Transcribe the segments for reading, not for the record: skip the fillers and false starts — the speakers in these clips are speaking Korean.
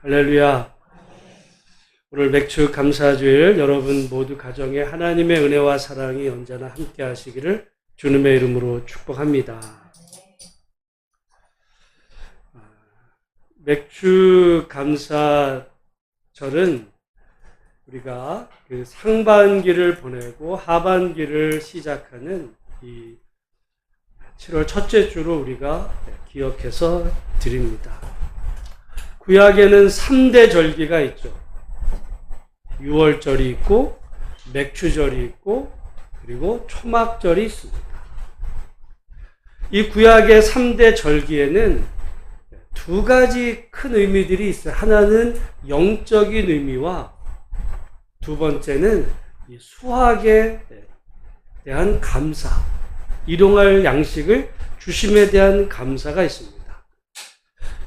할렐루야. 오늘 맥주 감사주일 여러분 모두 가정에 하나님의 은혜와 사랑이 언제나 함께 하시기를 주님의 이름으로 축복합니다. 맥주 감사절은 우리가 그 상반기를 보내고 하반기를 시작하는 이 7월 첫째 주로 우리가 기억해서 드립니다. 구약에는 3대 절기가 있죠. 유월절이 있고 맥주절이 있고 그리고 초막절이 있습니다. 이 구약의 3대 절기에는 두 가지 큰 의미들이 있어요. 하나는 영적인 의미와 두 번째는 이 수확에 대한 감사, 일용할 양식을 주심에 대한 감사가 있습니다.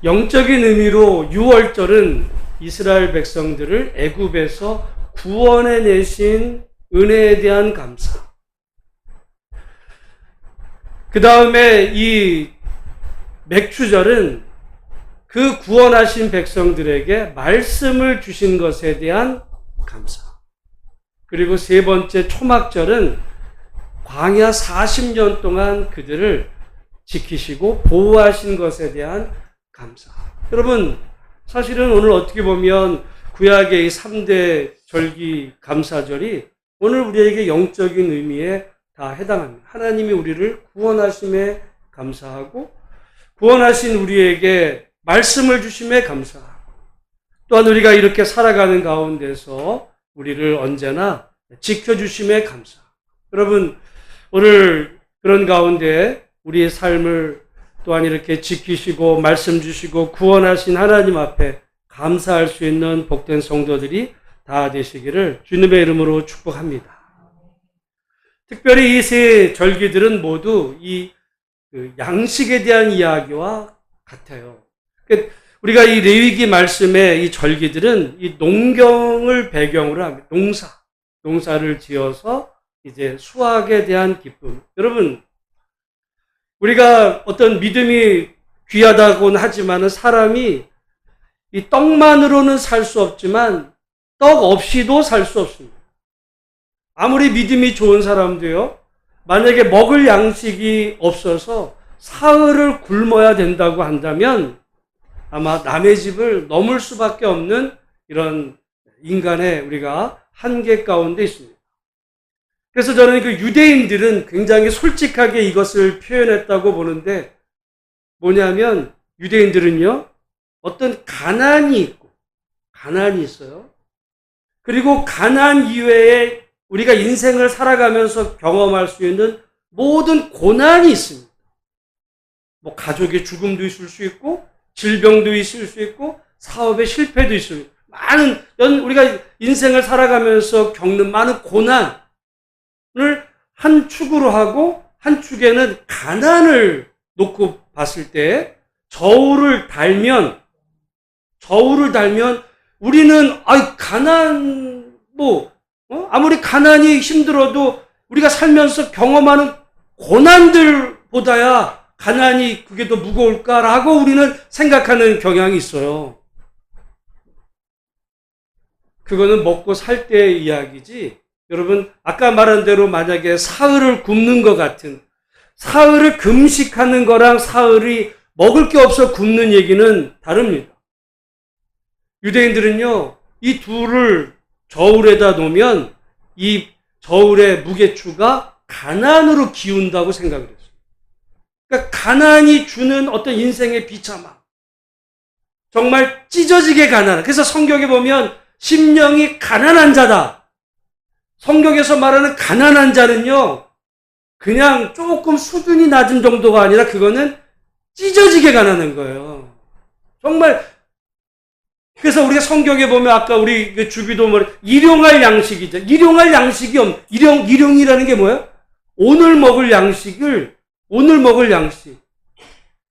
영적인 의미로 유월절은 이스라엘 백성들을 애굽에서 구원해 내신 은혜에 대한 감사. 그 다음에 이 맥주절은 그 구원하신 백성들에게 말씀을 주신 것에 대한 감사. 그리고 세 번째 초막절은 광야 40년 동안 그들을 지키시고 보호하신 것에 대한 감사. 여러분, 사실은 오늘 어떻게 보면 구약의 이 3대 절기 감사절이 오늘 우리에게 영적인 의미에 다 해당합니다. 하나님이 우리를 구원하심에 감사하고 구원하신 우리에게 말씀을 주심에 감사하고 또한 우리가 이렇게 살아가는 가운데서 우리를 언제나 지켜주심에 감사. 여러분, 오늘 그런 가운데 우리의 삶을 또한 이렇게 지키시고 말씀 주시고 구원하신 하나님 앞에 감사할 수 있는 복된 성도들이 다 되시기를 주님의 이름으로 축복합니다. 특별히 이 세 절기들은 모두 이 양식에 대한 이야기와 같아요. 우리가 이 레위기 말씀의 이 절기들은 이 농경을 배경으로 합니다. 농사를 지어서 이제 수확에 대한 기쁨. 여러분, 우리가 어떤 믿음이 귀하다고는 하지만 사람이 이 떡만으로는 살 수 없지만 떡 없이도 살 수 없습니다. 아무리 믿음이 좋은 사람도요, 만약에 먹을 양식이 없어서 사흘을 굶어야 된다고 한다면 아마 남의 집을 넘을 수밖에 없는 이런 인간의 우리가 한계 가운데 있습니다. 그래서 저는 그 유대인들은 굉장히 솔직하게 이것을 표현했다고 보는데 뭐냐면 유대인들은요, 어떤 가난이 있어요. 그리고 가난 이외에 우리가 인생을 살아가면서 경험할 수 있는 모든 고난이 있습니다. 뭐 가족의 죽음도 있을 수 있고 질병도 있을 수 있고 사업의 실패도 있을 수 있고 많은 우리가 인생을 살아가면서 겪는 많은 고난을 한 축으로 하고 한 축에는 가난을 놓고 봤을 때 저울을 달면 우리는 가난 아무리 가난이 힘들어도 우리가 살면서 경험하는 고난들보다야 가난이 그게 더 무거울까라고 우리는 생각하는 경향이 있어요. 그거는 먹고 살 때의 이야기지. 여러분, 아까 말한 대로 만약에 사흘을 굶는 것 같은, 사흘을 금식하는 거랑 사흘이 먹을 게 없어 굶는 얘기는 다릅니다. 유대인들은요, 이 둘을 저울에다 놓으면 이 저울의 무게추가 가난으로 기운다고 생각을 했어요. 그러니까 가난이 주는 어떤 인생의 비참함. 정말 찢어지게 가난한. 그래서 성경에 보면 심령이 가난한 자다. 성경에서 말하는 가난한 자는요, 그냥 조금 수준이 낮은 정도가 아니라 그거는 찢어지게 가난한 거예요. 정말. 그래서 우리가 성경에 보면 아까 우리 그 주비도 일용할 양식이죠. 일용할 양식이 일용이라는 게 뭐예요? 오늘 먹을 양식.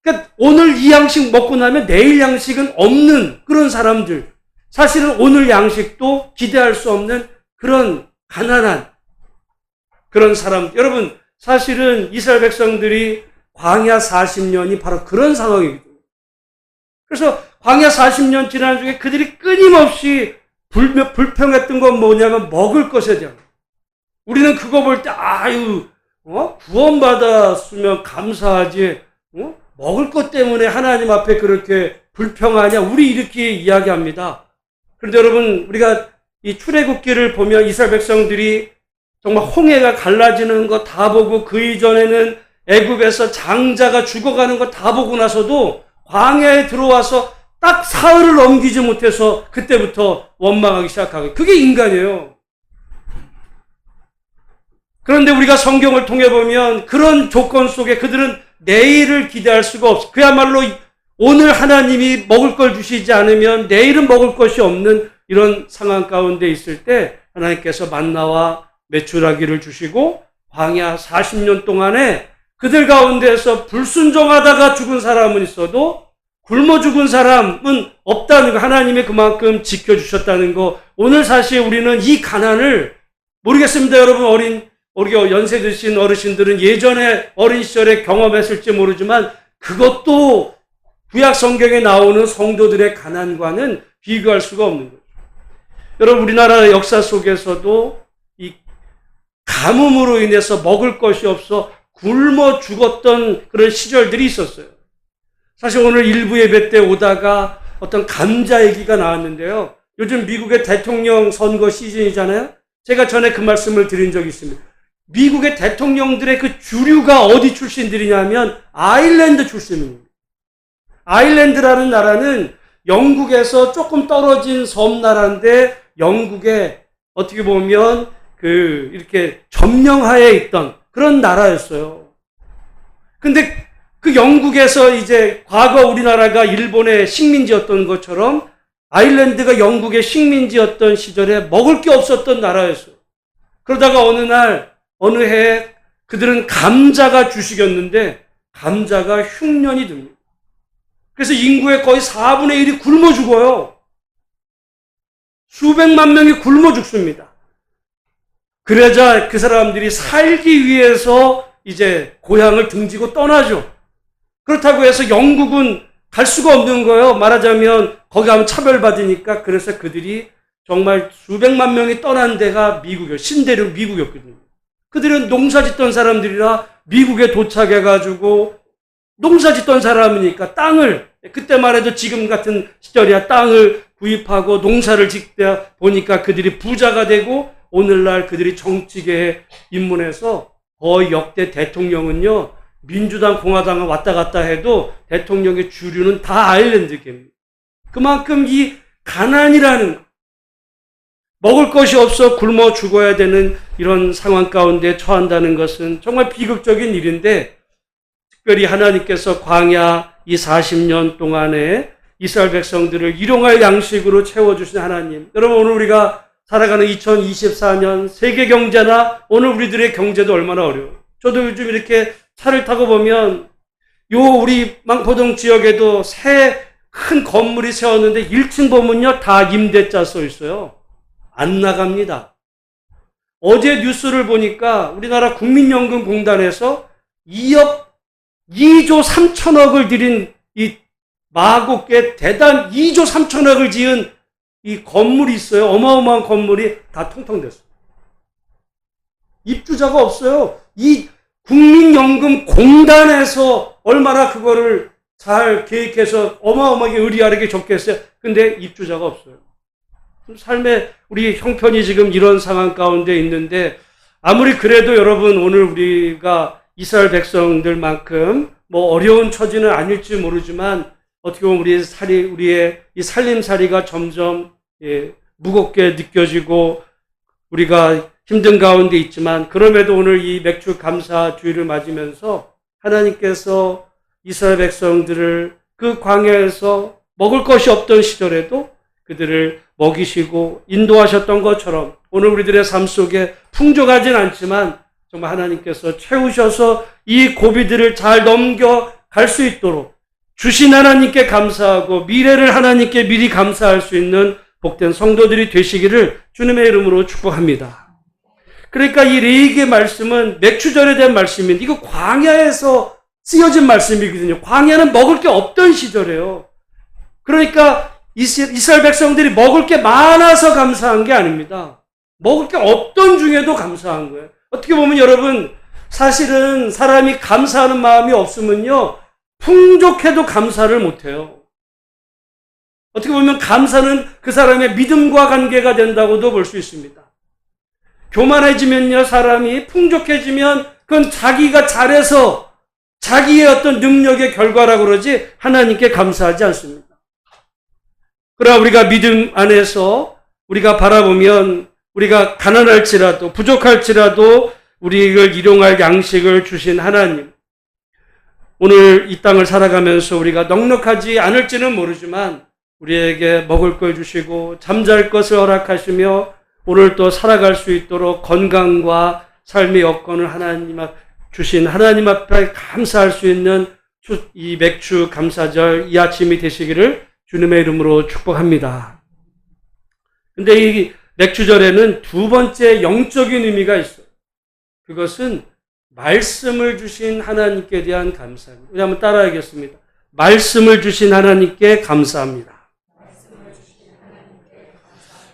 그러니까 오늘 이 양식 먹고 나면 내일 양식은 없는 그런 사람들. 사실은 오늘 양식도 기대할 수 없는 그런 가난한 그런 사람. 여러분, 사실은 이스라엘 백성들이 광야 40년이 바로 그런 상황입니다. 그래서 광야 40년 지난 중에 그들이 끊임없이 불평했던 건 뭐냐면 먹을 것에 대한. 우리는 그거 볼 때 구원받았으면 감사하지. 먹을 것 때문에 하나님 앞에 그렇게 불평하냐? 우리 이렇게 이야기합니다. 그런데 여러분, 우리가 이 출애굽기를 보면 이스라엘 백성들이 정말 홍해가 갈라지는 거 다 보고 그 이전에는 애굽에서 장자가 죽어가는 거 다 보고 나서도 광야에 들어와서 딱 사흘을 넘기지 못해서 그때부터 원망하기 시작하고, 그게 인간이에요. 그런데 우리가 성경을 통해 보면 그런 조건 속에 그들은 내일을 기대할 수가 없어. 그야말로 오늘 하나님이 먹을 걸 주시지 않으면 내일은 먹을 것이 없는 이런 상황 가운데 있을 때 하나님께서 만나와 메추라기를 주시고 광야 40년 동안에 그들 가운데서 불순종하다가 죽은 사람은 있어도 굶어 죽은 사람은 없다는 거, 하나님이 그만큼 지켜주셨다는 거. 오늘 사실 우리는 이 가난을 모르겠습니다. 여러분, 우리가 연세 드신 어르신들은 예전에 어린 시절에 경험했을지 모르지만 그것도 구약 성경에 나오는 성도들의 가난과는 비교할 수가 없는 거죠. 여러분, 우리나라 역사 속에서도 이 가뭄으로 인해서 먹을 것이 없어 굶어 죽었던 그런 시절들이 있었어요. 사실 오늘 일부 예배 때 오다가 어떤 감자 얘기가 나왔는데요. 요즘 미국의 대통령 선거 시즌이잖아요. 제가 전에 그 말씀을 드린 적이 있습니다. 미국의 대통령들의 그 주류가 어디 출신들이냐면 아일랜드 출신입니다. 아일랜드라는 나라는 영국에서 조금 떨어진 섬나라인데 영국에 어떻게 보면 이렇게 점령하에 있던 그런 나라였어요. 근데 그 영국에서 이제 과거 우리나라가 일본의 식민지였던 것처럼 아일랜드가 영국의 식민지였던 시절에 먹을 게 없었던 나라였어요. 그러다가 어느 해에 그들은 감자가 주식이었는데 감자가 흉년이 듭니다. 그래서 인구의 거의 4분의 1이 굶어 죽어요. 수백만 명이 굶어 죽습니다. 그러자 그 사람들이 살기 위해서 이제 고향을 등지고 떠나죠. 그렇다고 해서 영국은 갈 수가 없는 거예요. 말하자면 거기 가면 차별받으니까. 그래서 그들이 정말 수백만 명이 떠난 데가 미국이에요. 신대륙 미국이었거든요. 그들은 농사 짓던 사람들이라 미국에 도착해가지고 농사 짓던 사람이니까 땅을, 그때만 해도 지금 같은 시절이야, 땅을 구입하고 농사를 짓다 보니까 그들이 부자가 되고 오늘날 그들이 정치계에 입문해서 거의 역대 대통령은요, 민주당, 공화당은 왔다 갔다 해도 대통령의 주류는 다 아일랜드계입니다. 그만큼 이 가난이라는, 먹을 것이 없어 굶어 죽어야 되는 이런 상황 가운데 처한다는 것은 정말 비극적인 일인데, 특별히 하나님께서 광야 이 40년 동안에 이스라엘 백성들을 일용할 양식으로 채워주신 하나님. 여러분, 오늘 우리가 살아가는 2024년 세계 경제나 오늘 우리들의 경제도 얼마나 어려워요. 저도 요즘 이렇게 차를 타고 보면 우리 망포동 지역에도 새 큰 건물이 세웠는데 1층 보면요, 다 임대차 써 있어요. 안 나갑니다. 어제 뉴스를 보니까 우리나라 국민연금공단에서 2조 3천억을 들인 이 마곡계 대단 2조 3천억을 지은 이 건물이 있어요. 어마어마한 건물이 다 텅텅 됐어요. 입주자가 없어요. 이 국민연금공단에서 얼마나 그거를 잘 계획해서 어마어마하게 의리아르게 적겠어요. 근데 입주자가 없어요. 삶의 우리 형편이 지금 이런 상황 가운데 있는데, 아무리 그래도 여러분, 오늘 우리가 이스라엘 백성들만큼 어려운 처지는 아닐지 모르지만 어떻게 보면 우리의 이 살림살이가 점점 무겁게 느껴지고 우리가 힘든 가운데 있지만, 그럼에도 오늘 이 맥주 감사 주일을 맞으면서 하나님께서 이스라엘 백성들을 그 광야에서 먹을 것이 없던 시절에도 그들을 먹이시고 인도하셨던 것처럼 오늘 우리들의 삶 속에 풍족하진 않지만 정말 하나님께서 채우셔서 이 고비들을 잘 넘겨갈 수 있도록 주신 하나님께 감사하고 미래를 하나님께 미리 감사할 수 있는 복된 성도들이 되시기를 주님의 이름으로 축복합니다. 그러니까 이 레위기의 말씀은 맥추절에 대한 말씀인데 이거 광야에서 쓰여진 말씀이거든요. 광야는 먹을 게 없던 시절이에요. 그러니까 이스라엘 백성들이 먹을 게 많아서 감사한 게 아닙니다. 먹을 게 없던 중에도 감사한 거예요. 어떻게 보면 여러분, 사실은 사람이 감사하는 마음이 없으면요, 풍족해도 감사를 못해요. 어떻게 보면 감사는 그 사람의 믿음과 관계가 된다고도 볼 수 있습니다. 교만해지면요, 사람이 풍족해지면 그건 자기가 잘해서 자기의 어떤 능력의 결과라고 그러지 하나님께 감사하지 않습니다. 그러나 우리가 믿음 안에서 우리가 바라보면 우리가 가난할지라도 부족할지라도 우리를 일용할 양식을 주신 하나님, 오늘 이 땅을 살아가면서 우리가 넉넉하지 않을지는 모르지만 우리에게 먹을 걸 주시고 잠잘 것을 허락하시며 오늘 또 살아갈 수 있도록 건강과 삶의 여건을 주신 하나님 앞에 감사할 수 있는 이 맥주 감사절 이 아침이 되시기를 주님의 이름으로 축복합니다. 근데 이 맥주절에는 두 번째 영적인 의미가 있어요. 그것은 말씀을 주신 하나님께 대한 감사입니다. 우리 한번 따라하겠습니다. 말씀을 주신 하나님께 감사합니다.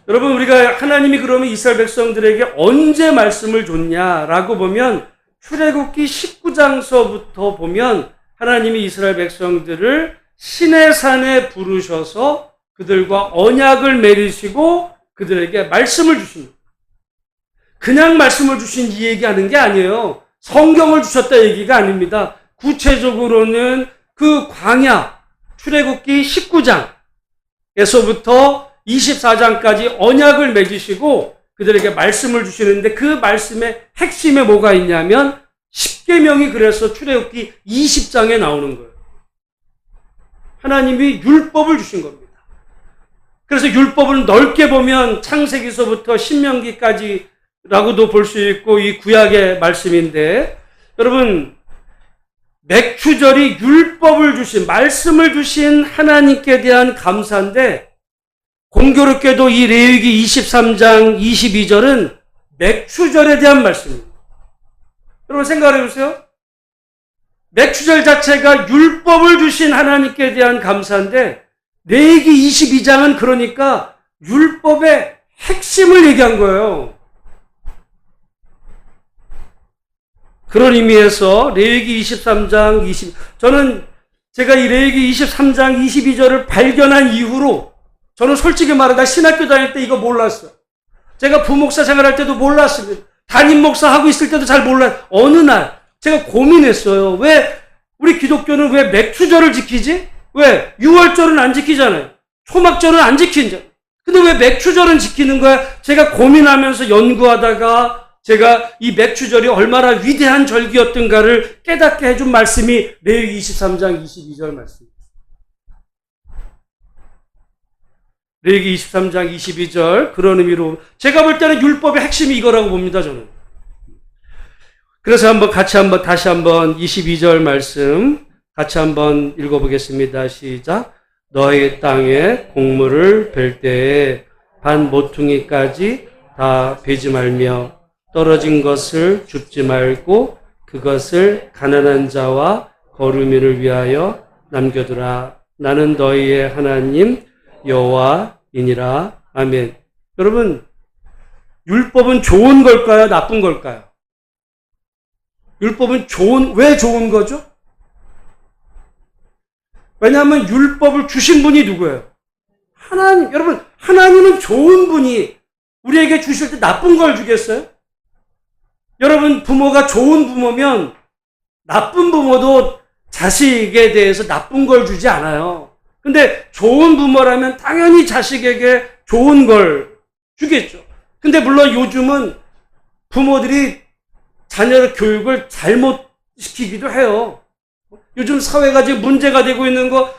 여러분, 우리가 하나님이 그러면 이스라엘 백성들에게 언제 말씀을 줬냐라고 보면 출애굽기 19장서부터 보면 하나님이 이스라엘 백성들을 시내산에 부르셔서 그들과 언약을 맺으시고 그들에게 말씀을 주십니다. 그냥 말씀을 주신 이 얘기하는 게 아니에요. 성경을 주셨다 얘기가 아닙니다. 구체적으로는 그 광야 출애굽기 19장에서부터 24장까지 언약을 맺으시고 그들에게 말씀을 주시는데 그 말씀의 핵심에 뭐가 있냐면 십계명이 그래서 출애굽기 20장에 나오는 거예요. 하나님이 율법을 주신 겁니다. 그래서 율법을 넓게 보면 창세기서부터 신명기까지라고도 볼 수 있고 이 구약의 말씀인데, 여러분, 맥주절이 율법을 주신, 말씀을 주신 하나님께 대한 감사인데, 공교롭게도 이 레위기 23장 22절은 맥주절에 대한 말씀입니다. 여러분 생각해 보세요. 맥주절 자체가 율법을 주신 하나님께 대한 감사인데 레위기 22장은 그러니까 율법의 핵심을 얘기한 거예요. 그런 의미에서 레위기 23장 20, 저는 제가 이 레위기 23장 22절을 발견한 이후로 저는 솔직히 말하다 신학교 다닐 때 이거 몰랐어요. 제가 부목사 생활할 때도 몰랐습니다. 담임 목사 하고 있을 때도 잘 몰라요. 어느 날 제가 고민했어요. 왜 우리 기독교는 왜 맥주절을 지키지? 왜 유월절은 안 지키잖아요. 초막절은 안 지킨잖아요. 근데 왜 맥주절은 지키는 거야? 제가 고민하면서 연구하다가 제가 이 맥주절이 얼마나 위대한 절기였던가를 깨닫게 해준 말씀이 레위기 23장 22절 말씀입니다. 레위기 23장 22절 그런 의미로 제가 볼 때는 율법의 핵심이 이거라고 봅니다. 저는. 그래서 다시 한번 22절 말씀 같이 한번 읽어보겠습니다. 시작. 너희 땅에 곡물을 벨 때에 반 모퉁이까지 다 베지 말며 떨어진 것을 줍지 말고 그것을 가난한 자와 거루미를 위하여 남겨두라. 나는 너희의 하나님 여호와이니라. 아멘. 여러분, 율법은 좋은 걸까요? 나쁜 걸까요? 율법은 왜 좋은 거죠? 왜냐하면 율법을 주신 분이 누구예요? 하나님. 여러분, 하나님은 좋은 분이 우리에게 주실 때 나쁜 걸 주겠어요? 여러분, 부모가 좋은 부모면 나쁜 부모도 자식에 대해서 나쁜 걸 주지 않아요. 근데 좋은 부모라면 당연히 자식에게 좋은 걸 주겠죠. 근데 물론 요즘은 부모들이 자녀의 교육을 잘못 시키기도 해요. 요즘 사회가 지금 문제가 되고 있는 거,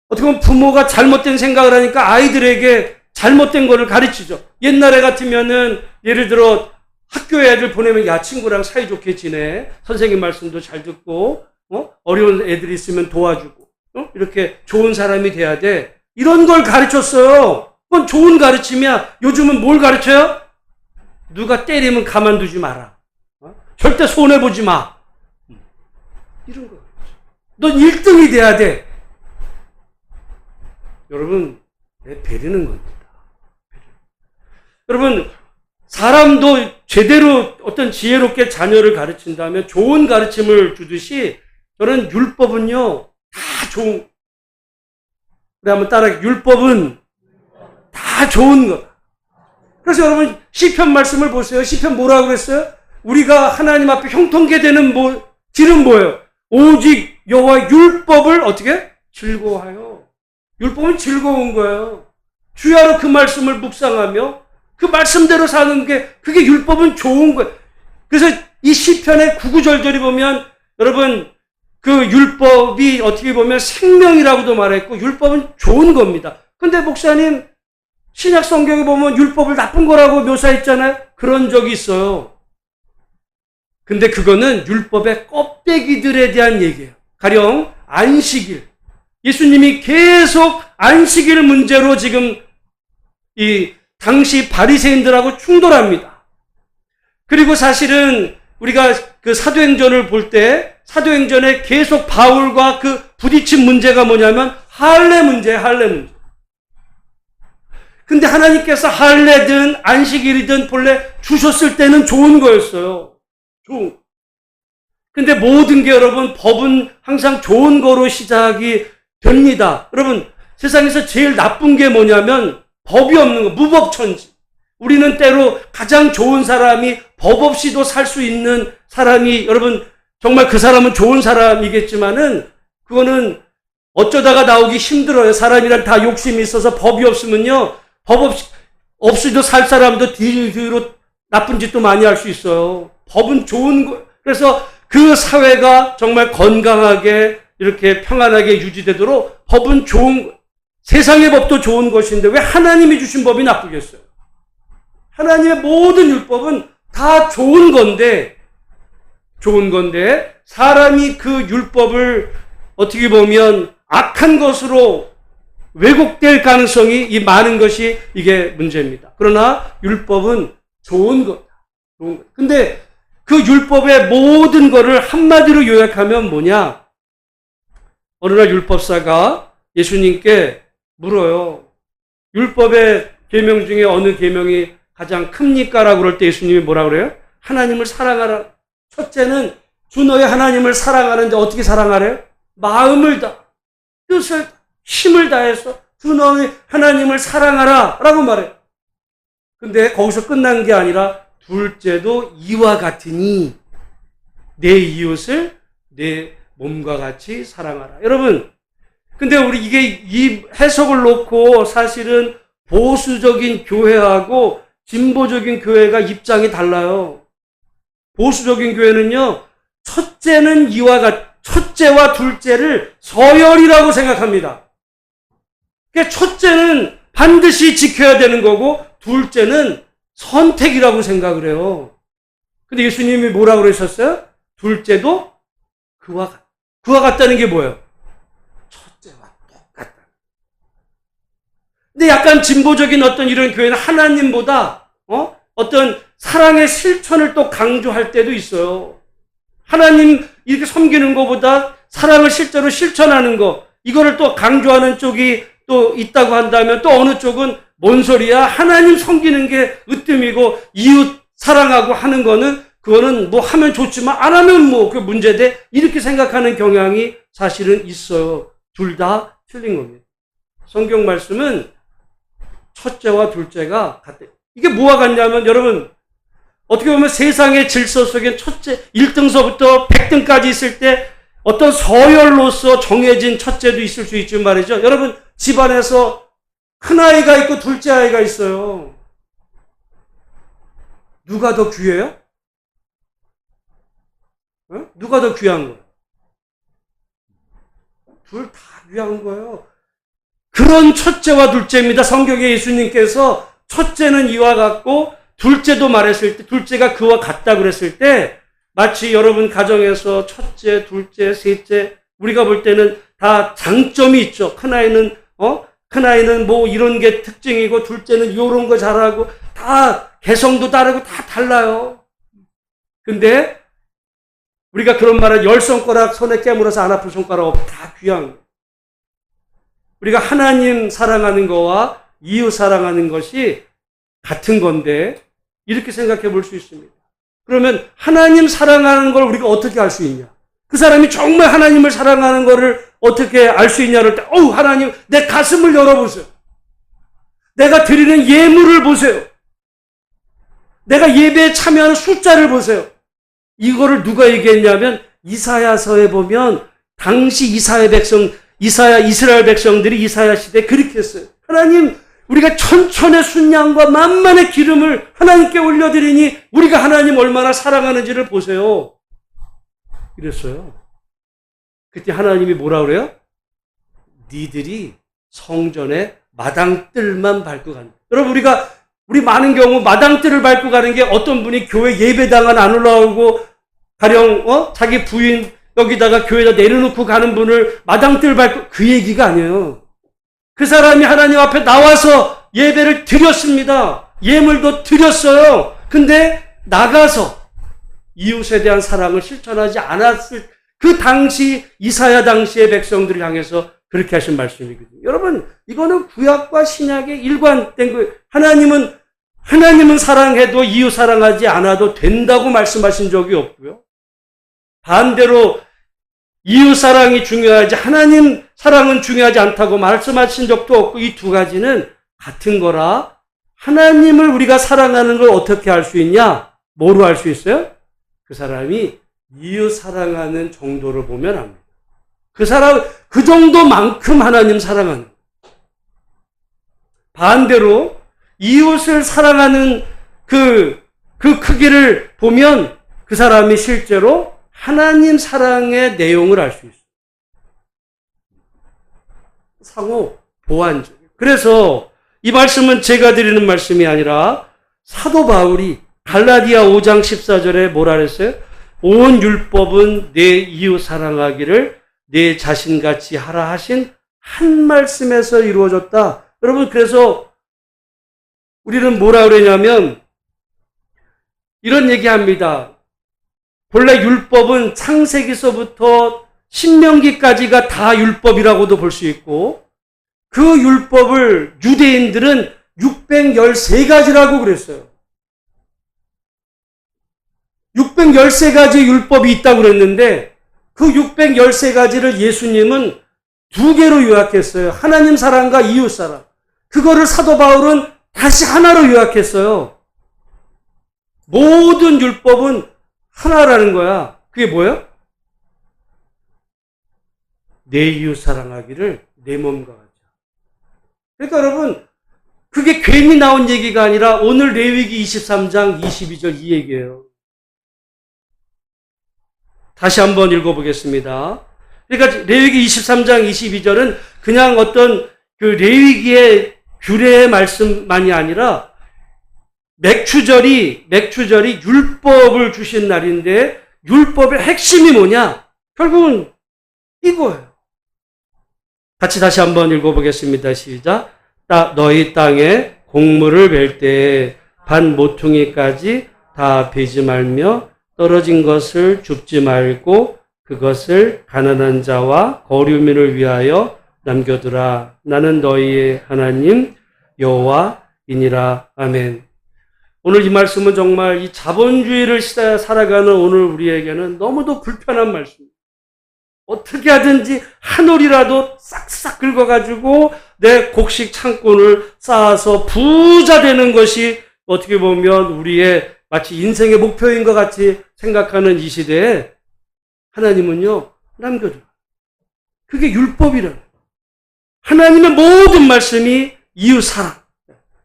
어떻게 보면 부모가 잘못된 생각을 하니까 아이들에게 잘못된 거를 가르치죠. 옛날에 같으면은 예를 들어 학교에 애들 보내면 야, 친구랑 사이좋게 지내. 선생님 말씀도 잘 듣고, 어려운 애들 있으면 도와주고, 이렇게 좋은 사람이 돼야 돼. 이런 걸 가르쳤어요. 그건 좋은 가르침이야. 요즘은 뭘 가르쳐요? 누가 때리면 가만두지 마라. 절대 손해보지 마. 이런 거. 넌 1등이 돼야 돼. 여러분, 베리는 겁니다. 여러분, 사람도 제대로 어떤 지혜롭게 자녀를 가르친다면 좋은 가르침을 주듯이 저는 율법은요, 다 좋은, 우리 한번 따라해. 율법은 다 좋은 것. 그래서 여러분, 시편 말씀을 보세요. 시편 뭐라고 그랬어요? 우리가 하나님 앞에 형통케 되는 질은 뭐예요? 오직 여호와 율법을 어떻게? 즐거워하여. 율법은 즐거운 거예요. 주야로 그 말씀을 묵상하며 그 말씀대로 사는 게, 그게 율법은 좋은 거예요. 그래서 이 시편의 구구절절이 보면 여러분, 그 율법이 어떻게 보면 생명이라고도 말했고 율법은 좋은 겁니다. 근데 목사님, 신약 성경에 보면 율법을 나쁜 거라고 묘사했잖아요. 그런 적이 있어요. 근데 그거는 율법의 껍데기들에 대한 얘기예요. 가령 안식일. 예수님이 계속 안식일 문제로 지금 이 당시 바리새인들하고 충돌합니다. 그리고 사실은 우리가 그 사도행전을 볼 때 사도행전에 계속 바울과 그 부딪힌 문제가 뭐냐면 할례 문제예요. 할례 문제. 근데 하나님께서 할례든 안식일이든 본래 주셨을 때는 좋은 거였어요. 좋은. 근데 모든 게 여러분, 법은 항상 좋은 거로 시작이 됩니다. 여러분, 세상에서 제일 나쁜 게 뭐냐면 법이 없는 거, 무법천지. 우리는 때로 가장 좋은 사람이 법 없이도 살 수 있는 사람이, 여러분, 정말 그 사람은 좋은 사람이겠지만은 그거는 어쩌다가 나오기 힘들어요. 사람이란 다 욕심이 있어서 법이 없으면요, 법 없이도 살 사람도 뒤로 나쁜 짓도 많이 할 수 있어요. 법은 좋은 거. 그래서 그 사회가 정말 건강하게 이렇게 평안하게 유지되도록 법은 좋은, 세상의 법도 좋은 것인데 왜 하나님이 주신 법이 나쁘겠어요? 하나님의 모든 율법은 다 좋은 건데 사람이 그 율법을 어떻게 보면 악한 것으로 왜곡될 가능성이 이 많은 것이 이게 문제입니다. 그러나 율법은 좋은 것. 근데 그 율법의 모든 것을 한마디로 요약하면 뭐냐? 어느 날 율법사가 예수님께 물어요. 율법의 계명 중에 어느 계명이 가장 큽니까? 라고 그럴 때 예수님이 뭐라고 그래요? 하나님을 사랑하라. 첫째는 주 너의 하나님을 사랑하는데 어떻게 사랑하래요? 마음을 다, 뜻을, 힘을 다해서 주 너의 하나님을 사랑하라 라고 말해요. 근데 거기서 끝난 게 아니라 둘째도 이와 같으니 내 이웃을 내 몸과 같이 사랑하라. 여러분, 근데 우리 이게 이 해석을 놓고 사실은 보수적인 교회하고 진보적인 교회가 입장이 달라요. 보수적인 교회는요, 첫째와 둘째를 서열이라고 생각합니다. 그러니까 첫째는 반드시 지켜야 되는 거고, 둘째는 선택이라고 생각을 해요. 근데 예수님이 뭐라고 그러셨어요? 둘째도 그와 같다는 게 뭐예요? 첫째와 똑같다. 근데 약간 진보적인 어떤 이런 교회는 하나님보다 어떤 사랑의 실천을 또 강조할 때도 있어요. 하나님 이렇게 섬기는 것보다 사랑을 실제로 실천하는 거, 이거를 또 강조하는 쪽이 또 있다고 한다면 또 어느 쪽은 뭔 소리야? 하나님 섬기는 게 으뜸이고 이웃 사랑하고 하는 거는 그거는 뭐 하면 좋지만 안 하면 뭐 그 문제돼. 이렇게 생각하는 경향이 사실은 있어요. 둘 다 틀린 겁니다. 성경 말씀은 첫째와 둘째가 같대. 이게 뭐와 같냐면 여러분, 어떻게 보면 세상의 질서 속에 첫째 1등서부터 100등까지 있을 때 어떤 서열로서 정해진 첫째도 있을 수 있지만 말이죠. 여러분, 집안에서 큰 아이가 있고 둘째 아이가 있어요. 누가 더 귀해요? 누가 더 귀한 거예요? 둘 다 귀한 거예요. 그런 첫째와 둘째입니다. 성경에 예수님께서 첫째는 이와 같고 둘째도 말했을 때, 둘째가 그와 같다 그랬을 때, 마치 여러분 가정에서 첫째, 둘째, 셋째, 우리가 볼 때는 다 장점이 있죠. 큰아이는 뭐 이런 게 특징이고, 둘째는 요런 거 잘하고, 다 개성도 다르고 다 달라요. 근데 우리가 그런 말은 10손가락 손에 깨물어서 안 아픈 손가락 없고 다 귀한 거예요. 우리가 하나님 사랑하는 거와 이웃 사랑하는 것이 같은 건데 이렇게 생각해 볼 수 있습니다. 그러면 하나님 사랑하는 걸 우리가 어떻게 알 수 있냐? 그 사람이 정말 하나님을 사랑하는 것을 어떻게 알 수 있냐를 때, 하나님, 내 가슴을 열어보세요. 내가 드리는 예물을 보세요. 내가 예배에 참여하는 숫자를 보세요. 이거를 누가 얘기했냐면 이사야서에 보면 당시 이스라엘 백성들이 이사야 시대에 그렇게 했어요. 하나님, 우리가 천천의 순양과 만만의 기름을 하나님께 올려드리니 우리가 하나님 얼마나 사랑하는지를 보세요. 이랬어요. 그때 하나님이 뭐라 그래요? 니들이 성전에 마당뜰만 밟고 간다. 여러분, 우리 많은 경우 마당뜰을 밟고 가는 게 어떤 분이 교회 예배당은 안 올라오고 가령 자기 부인 여기다가 교회에다 내려놓고 가는 분을 마당뜰 밟고, 그 얘기가 아니에요. 그 사람이 하나님 앞에 나와서 예배를 드렸습니다. 예물도 드렸어요. 근데 나가서 이웃에 대한 사랑을 실천하지 않았을 그 당시 이사야 당시의 백성들을 향해서 그렇게 하신 말씀이거든요. 여러분, 이거는 구약과 신약의 일관된 거예요. 하나님은 사랑해도 이웃 사랑하지 않아도 된다고 말씀하신 적이 없고요. 반대로 이웃 사랑이 중요하지 하나님 사랑은 중요하지 않다고 말씀하신 적도 없고, 이 두 가지는 같은 거라. 하나님을 우리가 사랑하는 걸 어떻게 알 수 있냐? 뭐로 알 수 있어요? 그 사람이 이웃 사랑하는 정도를 보면 압니다. 그 정도만큼 하나님 사랑하는. 반대로 이웃을 사랑하는 그 크기를 보면 그 사람이 실제로 하나님 사랑의 내용을 알 수 있어요. 상호 보완적. 그래서 이 말씀은 제가 드리는 말씀이 아니라 사도 바울이 갈라디아 5장 14절에 뭐라 그랬어요? 온 율법은 내 이웃 사랑하기를 내 자신같이 하라 하신 한 말씀에서 이루어졌다. 여러분, 그래서 우리는 뭐라 그러냐면 이런 얘기합니다. 본래 율법은 창세기서부터 신명기까지가 다 율법이라고도 볼 수 있고, 그 율법을 유대인들은 613가지라고 그랬어요. 613가지 율법이 있다고 그랬는데 그 613가지를 예수님은 두 개로 요약했어요. 하나님 사랑과 이웃 사랑. 그거를 사도 바울은 다시 하나로 요약했어요. 모든 율법은 하나라는 거야. 그게 뭐예요? 내 이웃 사랑하기를 내 몸과 같이. 그러니까 여러분, 그게 괜히 나온 얘기가 아니라 오늘 레위기 23장 22절 이 얘기예요. 다시 한번 읽어보겠습니다. 그러니까 레위기 23장 22절은 그냥 어떤 그 레위기의 규례의 말씀만이 아니라 맥추절이 율법을 주신 날인데 율법의 핵심이 뭐냐? 결국은 이거예요. 같이 다시 한번 읽어보겠습니다. 시작. 너희 땅에 곡물을 벨 때에 반 모퉁이까지 다 베지 말며 떨어진 것을 줍지 말고 그것을 가난한 자와 거류민을 위하여 남겨두라. 나는 너희의 하나님 여호와이니라. 아멘. 오늘 이 말씀은 정말 이 자본주의를 살아가는 오늘 우리에게는 너무도 불편한 말씀입니다. 어떻게 하든지 한 올이라도 싹싹 긁어가지고 내 곡식 창고를 쌓아서 부자 되는 것이 어떻게 보면 우리의 마치 인생의 목표인 것 같이 생각하는 이 시대에 하나님은요, 남겨둬요. 그게 율법이라는. 하나님의 모든 말씀이 이웃 사랑.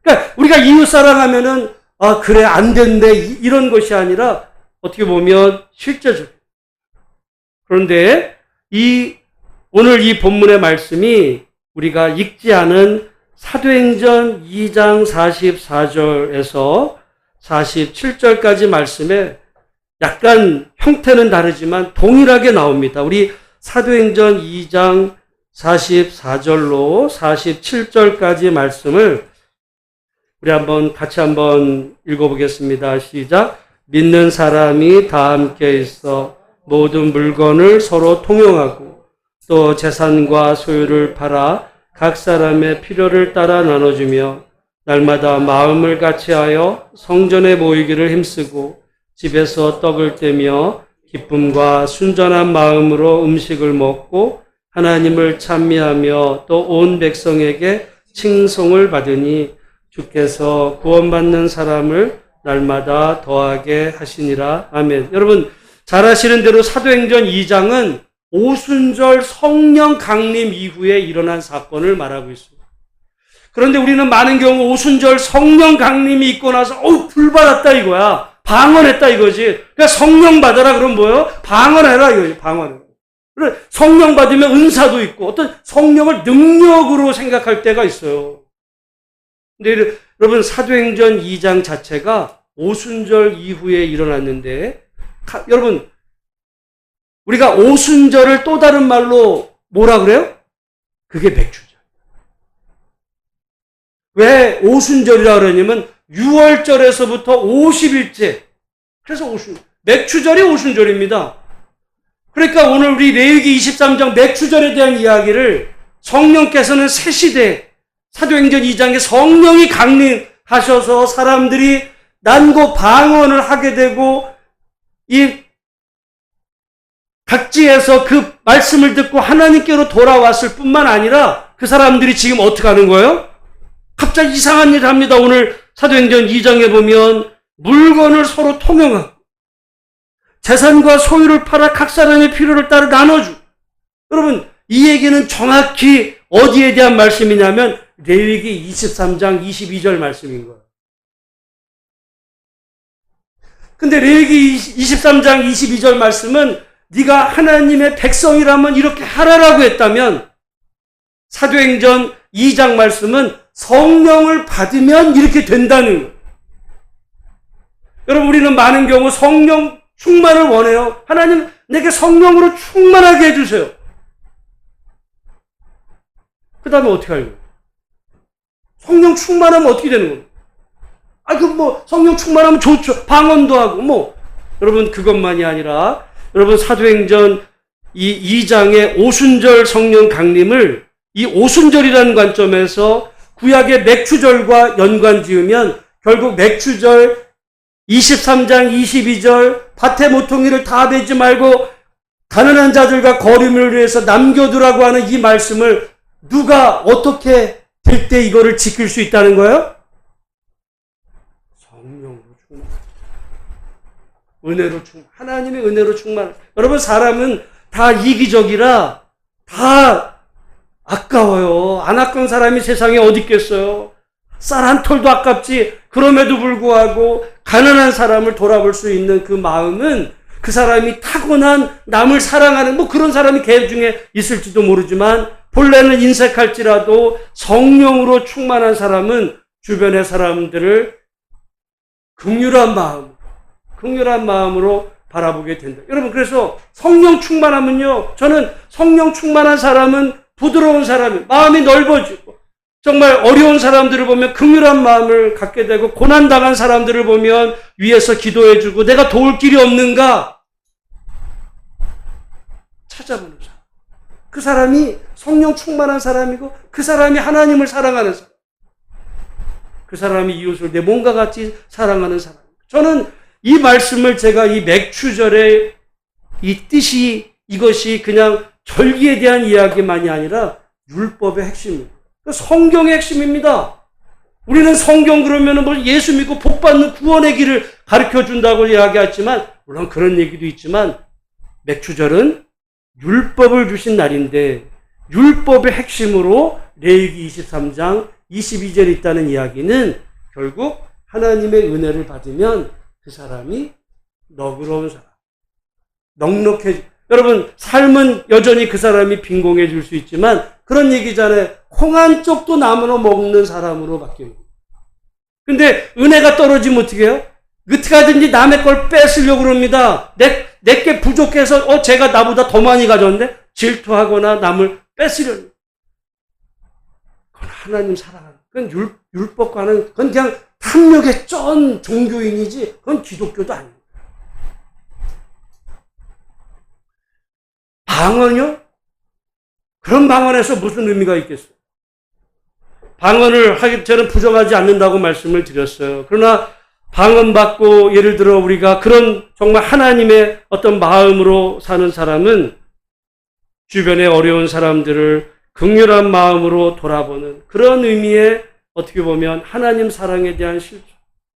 그러니까 우리가 이웃 사랑하면은 그래 안 된대 이런 것이 아니라 어떻게 보면 실제적. 그런데 오늘 이 본문의 말씀이 우리가 읽지 않은 사도행전 2장 44절에서 47절까지 말씀에 약간 형태는 다르지만 동일하게 나옵니다. 우리 사도행전 2장 44절로 47절까지 말씀을 우리 같이 한번 읽어보겠습니다. 시작. 믿는 사람이 다 함께 있어 모든 물건을 서로 통용하고 또 재산과 소유를 팔아 각 사람의 필요를 따라 나눠주며 날마다 마음을 같이하여 성전에 모이기를 힘쓰고 집에서 떡을 떼며 기쁨과 순전한 마음으로 음식을 먹고 하나님을 찬미하며 또 온 백성에게 칭송을 받으니 주께서 구원받는 사람을 날마다 더하게 하시니라. 아멘. 여러분 잘 아시는 대로 사도행전 2장은 오순절 성령 강림 이후에 일어난 사건을 말하고 있습니다. 그런데 우리는 많은 경우 오순절 성령 강림이 있고 나서 불받았다 이거야. 방언했다 이거지. 그러니까 성령 받아라 그럼 뭐예요? 방언해라 이거지. 방언해라. 그래 성령 받으면 은사도 있고 어떤 성령을 능력으로 생각할 때가 있어요. 근데 여러분 사도행전 2장 자체가 오순절 이후에 일어났는데 여러분 우리가 오순절을 또 다른 말로 뭐라 그래요? 그게 맥주절. 왜 오순절이라 그러냐면 6월절에서부터 50일째. 그래서 맥주절이 오순절입니다. 그러니까 오늘 우리 레위기 23장 맥주절에 대한 이야기를 성령께서는 새 시대 사도행전 2장에 성령이 강림하셔서 사람들이 난고 방언을 하게 되고 이 각지에서 그 말씀을 듣고 하나님께로 돌아왔을 뿐만 아니라 그 사람들이 지금 어떻게 하는 거예요? 갑자기 이상한 일을 합니다. 오늘 사도행전 2장에 보면 물건을 서로 통용하고 재산과 소유를 팔아 각 사람의 필요를 따라 나눠주고 여러분 이 얘기는 정확히 어디에 대한 말씀이냐면 레위기 23장 22절 말씀인 거예요. 근데 레위기 23장 22절 말씀은 네가 하나님의 백성이라면 이렇게 하라라고 했다면 사도행전 2장 말씀은 성령을 받으면 이렇게 된다는 거예요. 여러분 우리는 많은 경우 성령 충만을 원해요. 하나님 내게 성령으로 충만하게 해주세요. 그 다음에 어떻게 하는 거예요? 성령 충만하면 어떻게 되는 거예요? 성령 충만하면 좋죠. 방언도 하고 여러분 그것만이 아니라 여러분 사도행전 이 2장의 오순절 성령 강림을 이 오순절이라는 관점에서 구약의 맥주절과 연관 지으면 결국 맥주절 23장 22절 밭에 모퉁이를 다 베지 말고 가난한 자들과 거류민을 위해서 남겨두라고 하는 이 말씀을 누가 어떻게 될 때 이거를 지킬 수 있다는 거예요? 성령으로 충만. 은혜로 충만. 하나님의 은혜로 충만. 여러분 사람은 다 이기적이라 다 아까워요. 안 아까운 사람이 세상에 어디 있겠어요? 쌀 한 톨도 아깝지. 그럼에도 불구하고 가난한 사람을 돌아볼 수 있는 그 마음은 그 사람이 타고난 남을 사랑하는 그런 사람이 개 중에 있을지도 모르지만 본래는 인색할지라도 성령으로 충만한 사람은 주변의 사람들을 긍휼한 마음으로 바라보게 된다. 여러분 그래서 성령 충만하면요. 저는 성령 충만한 사람은 부드러운 사람이 마음이 넓어지고 정말 어려운 사람들을 보면 긍휼한 마음을 갖게 되고 고난당한 사람들을 보면 위에서 기도해주고 내가 도울 길이 없는가 찾아보는 사람. 그 사람이 성령 충만한 사람이고 그 사람이 하나님을 사랑하는 사람. 그 사람이 이웃을 내 몸과 같이 사랑하는 사람. 저는 이 말씀을 제가 이 맥주절의 이 뜻이 이것이 그냥 절기에 대한 이야기만이 아니라 율법의 핵심입니다. 성경의 핵심입니다. 우리는 성경 그러면 예수 믿고 복 받는 구원의 길을 가르쳐 준다고 이야기하지만 물론 그런 얘기도 있지만 맥주절은 율법을 주신 날인데 율법의 핵심으로 레위기 23장 22절에 있다는 이야기는 결국 하나님의 은혜를 받으면 그 사람이 너그러운 사람, 넉넉해지. 여러분 삶은 여전히 그 사람이 빈공해질 수 있지만 그런 얘기잖아요. 콩 한 쪽도 나무로 먹는 사람으로 바뀌는 거예요. 근데 은혜가 떨어지면 어떻게 해요? 어떻게 하든지 남의 걸 뺏으려고 그럽니다. 내게 부족해서 제가 나보다 더 많이 가졌는데 질투하거나 남을 뺏으려고. 그건 하나님 사랑하는. 그건 율법과는 그건 그냥 탐욕의 쩐 종교인이지 그건 기독교도 아니에요. 방언이요? 그런 방언에서 무슨 의미가 있겠어요? 방언을 하기 저는 부정하지 않는다고 말씀을 드렸어요. 그러나 방언받고 예를 들어 우리가 그런 정말 하나님의 어떤 마음으로 사는 사람은 주변의 어려운 사람들을 긍휼한 마음으로 돌아보는 그런 의미의 어떻게 보면 하나님 사랑에 대한 실천.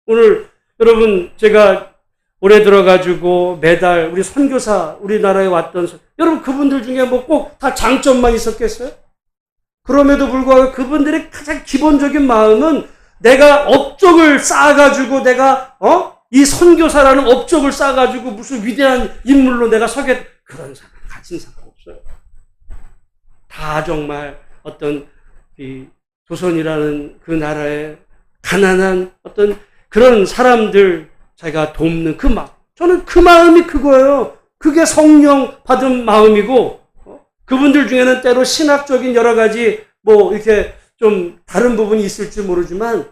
오늘 여러분 제가 올해 들어가지고 매달 우리 선교사 우리나라에 왔던 여러분 그분들 중에 뭐 꼭 다 장점만 있었겠어요? 그럼에도 불구하고 그분들의 가장 기본적인 마음은 내가 업적을 쌓아가지고 내가 이 선교사라는 업적을 쌓아가지고 무슨 위대한 인물로 내가 그런 사람 가진 사람 없어요. 다 정말 어떤 이 조선이라는 그 나라의 가난한 어떤 그런 사람들 자기가 돕는 그 마음. 저는 그 마음이 그거예요. 그게 성령 받은 마음이고 그분들 중에는 때로 신학적인 여러 가지 뭐 이렇게 좀 다른 부분이 있을지 모르지만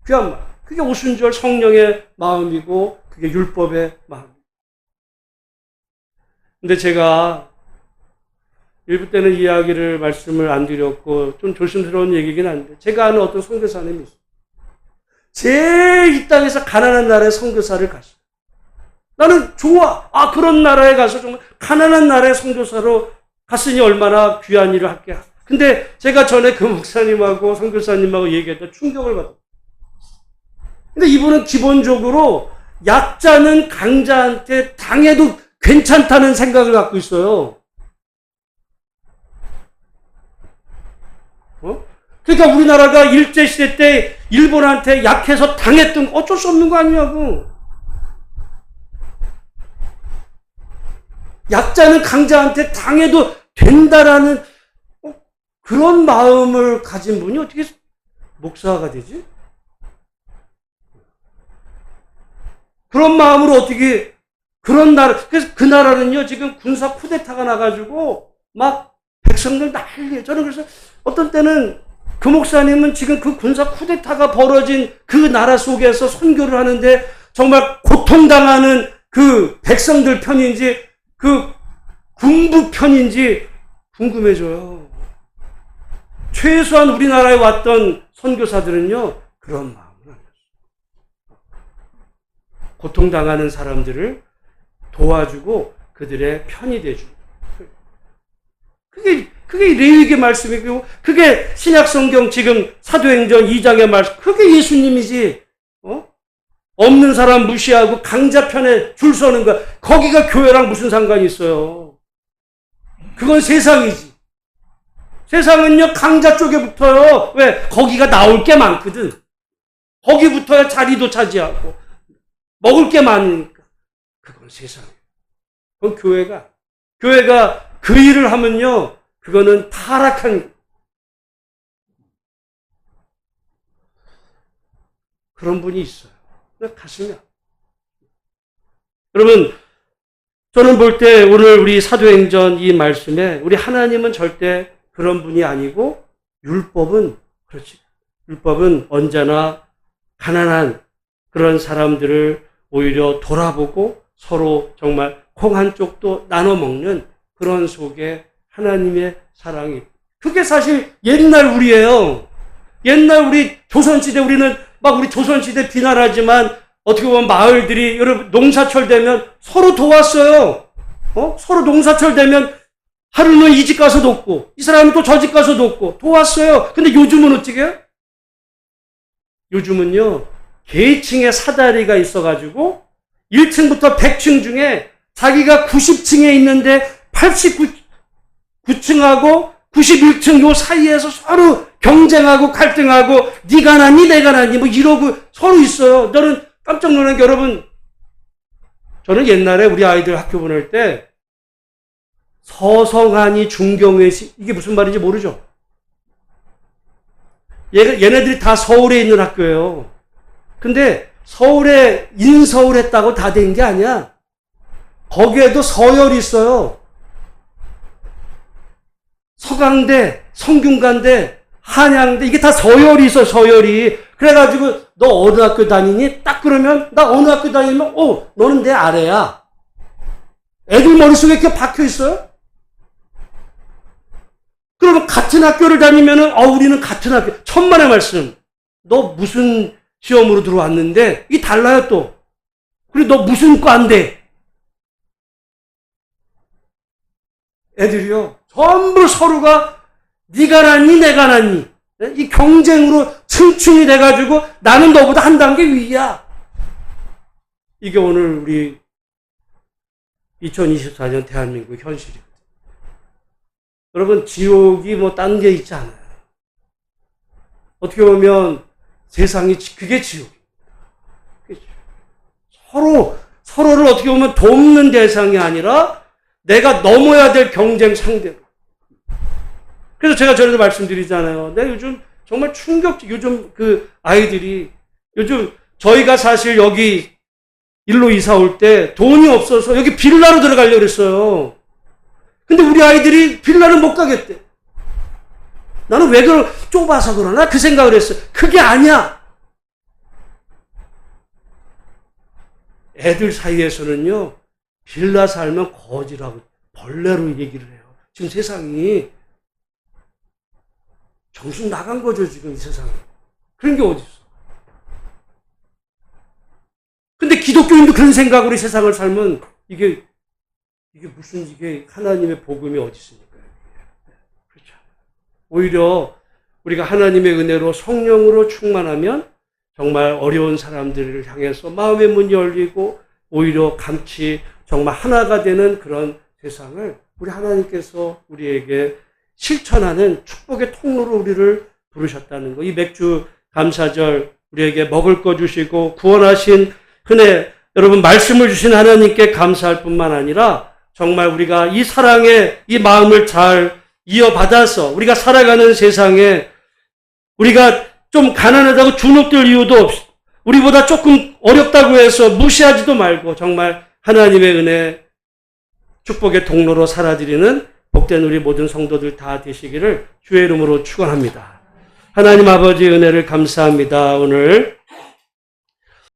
귀한 마음. 그게 오순절 성령의 마음이고 그게 율법의 마음. 근데 제가 일부 때는 이야기를 말씀을 안 드렸고 좀 조심스러운 얘기긴 한데 제가 아는 어떤 선교사님이 있어요. 제일 이 땅에서 가난한 나라의 선교사를 갔어요. 나는 좋아. 그런 나라에 가서 정말 가난한 나라의 선교사로 갔으니 얼마나 귀한 일을 할게. 근데 제가 전에 그 목사님하고 선교사님하고 얘기했던 충격을 받았어요. 근데 이분은 기본적으로 약자는 강자한테 당해도 괜찮다는 생각을 갖고 있어요. 그러니까 우리나라가 일제시대 때 일본한테 약해서 당했던 어쩔 수 없는 거 아니냐고. 약자는 강자한테 당해도 된다라는 그런 마음을 가진 분이 어떻게 목사가 되지? 그런 마음으로 어떻게 그런 나라, 그래서 그 나라는요 지금 군사 쿠데타가 나가지고 막 백성들 난리예요. 저는 그래서 어떤 때는 그 목사님은 지금 그 군사 쿠데타가 벌어진 그 나라 속에서 선교를 하는데 정말 고통당하는 그 백성들 편인지 그 군부 편인지 궁금해져요. 최소한 우리나라에 왔던 선교사들은요 그런 마음을 안 했어요. 고통당하는 사람들을 도와주고 그들의 편이 돼주고 그게 레위기 말씀이고 그게 신약성경 지금 사도행전 2장의 말씀 그게 예수님이지. 없는 사람 무시하고 강자 편에 줄 서는 거야. 거기가 교회랑 무슨 상관이 있어요. 그건 세상이지. 세상은요 강자 쪽에 붙어요. 왜? 거기가 나올 게 많거든. 거기 붙어야 자리도 차지하고 먹을 게 많으니까. 그건 세상이에요. 그건 교회가 그 일을 하면요 그거는 타락한 그런 분이 있어요. 가슴이 아파요. 여러분 저는 볼 때 오늘 우리 사도행전 이 말씀에 우리 하나님은 절대 그런 분이 아니고 율법은 그렇지. 율법은 언제나 가난한 그런 사람들을 오히려 돌아보고 서로 정말 콩 한 쪽도 나눠 먹는 그런 속에 하나님의 사랑이. 그게 사실 옛날 우리예요. 옛날 우리 조선시대 우리는 막 우리 조선시대 비난하지만 어떻게 보면 마을들이 여러분 농사철 되면 서로 도왔어요. 서로 농사철 되면 하루는 이 집 가서 돕고 이 사람은 또 저 집 가서 돕고 도왔어요. 근데 요즘은 어떻게 해요? 요즘은요 계층의 사다리가 있어가지고 1층부터 100층 중에 자기가 90층에 있는데 89층하고 91층 요 사이에서 서로 경쟁하고 갈등하고 네가 낫니 내가 낫니 뭐 이러고 서로 있어요. 저는 깜짝 놀란 게 여러분 저는 옛날에 우리 아이들 학교 보낼 때 서성하니 중경외시 이게 무슨 말인지 모르죠. 얘네들이 다 서울에 있는 학교예요. 근데 서울에 인서울 했다고 다 된 게 아니야. 거기에도 서열이 있어요. 서강대, 성균관대, 한양대 이게 다 서열이 있어 서열이. 그래가지고 너 어느 학교 다니니? 딱 그러면 나 어느 학교 다니면 너는 내 아래야. 애들 머릿속에 이렇게 박혀 있어요. 그러면 같은 학교를 다니면은, 우리는 같은 학교. 천만의 말씀. 너 무슨 시험으로 들어왔는데, 이게 달라요, 또. 그리고 너 무슨 과인데? 애들이요, 전부 서로가 네가 낫니, 내가 낫니? 이 경쟁으로 층층이 돼가지고 나는 너보다 한 단계 위야. 이게 오늘 우리 2024년 대한민국 현실이거든요. 여러분, 지옥이 뭐 딴 게 있지 않아요. 어떻게 보면 세상이 그게 지옥입니다. 서로를 어떻게 보면 돕는 대상이 아니라 내가 넘어야 될 경쟁 상대로. 그래서 제가 전에도 말씀드리잖아요. 내가 요즘 정말 요즘 그 아이들이, 요즘 저희가 사실 여기 일로 이사 올 때 돈이 없어서 여기 빌라로 들어가려고 그랬어요. 근데 우리 아이들이 빌라를 못 가겠대. 나는 왜 좁아서 그러나? 그 생각을 했어요. 그게 아니야. 애들 사이에서는요, 빌라 살면 거지라고 벌레로 얘기를 해요. 지금 세상이 정신 나간 거죠, 지금 이 세상에. 그런 게 어디 있어. 근데 기독교인도 그런 생각으로 이 세상을 살면 이게 하나님의 복음이 어디 있습니까? 그렇죠. 오히려 우리가 하나님의 은혜로 성령으로 충만하면 정말 어려운 사람들을 향해서 마음의 문이 열리고 오히려 같이 정말 하나가 되는 그런 세상을 우리 하나님께서 우리에게 실천하는 축복의 통로로 우리를 부르셨다는 거. 이 맥주 감사절 우리에게 먹을 거 주시고 구원하신 은혜, 여러분 말씀을 주신 하나님께 감사할 뿐만 아니라 정말 우리가 이 사랑의 이 마음을 잘 이어받아서 우리가 살아가는 세상에 우리가 좀 가난하다고 주눅들 이유도 없이 우리보다 조금 어렵다고 해서 무시하지도 말고 정말 하나님의 은혜 축복의 통로로 살아드리는 복된 우리 모든 성도들 다 되시기를 주의 이름으로 축원합니다. 하나님 아버지 은혜를 감사합니다. 오늘